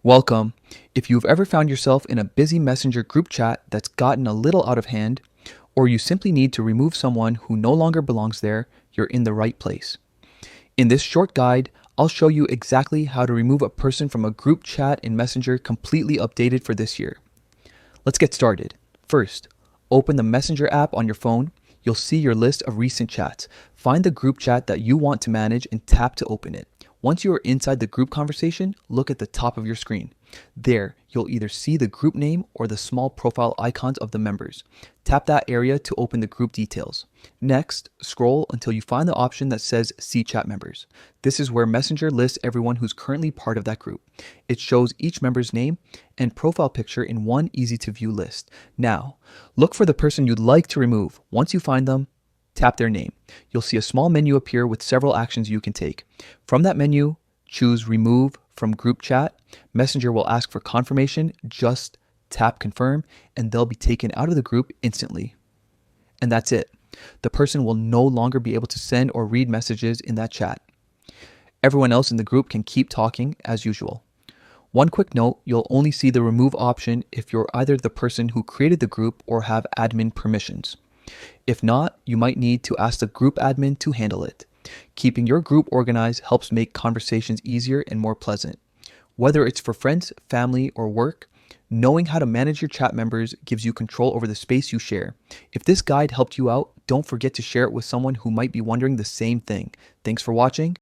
Welcome. If you've ever found yourself in a busy messenger group chat that's gotten a little out of hand, or you simply need to remove someone who no longer belongs there, you're in the right place. In this short guide, I'll show you exactly how to remove a person from a group chat in Messenger completely updated for this year. Let's get started. First, open the Messenger app on your phone. You'll see your list of recent chats. Find the group chat that you want to manage and tap to open it. Once you are inside the group conversation, look at the top of your screen. There, you'll either see the group name or the small profile icons of the members. Tap that area to open the group details. Next, scroll until you find the option that says See Chat Members. This is where Messenger lists everyone who's currently part of that group. It shows each member's name and profile picture in one easy-to-view list. Now, look for the person you'd like to remove. Once you find them, tap their name. You'll see a small menu appear with several actions you can take. From that menu, choose Remove from Group Chat. Messenger will ask for confirmation. Just tap Confirm, and they'll be taken out of the group instantly. And that's it. The person will no longer be able to send or read messages in that chat. Everyone else in the group can keep talking as usual. One quick note, you'll only see the remove option if you're either the person who created the group or have admin permissions. If not, you might need to ask the group admin to handle it. Keeping your group organized helps make conversations easier and more pleasant. Whether it's for friends, family, or work, knowing how to manage your chat members gives you control over the space you share. If this guide helped you out, don't forget to share it with someone who might be wondering the same thing. Thanks for watching.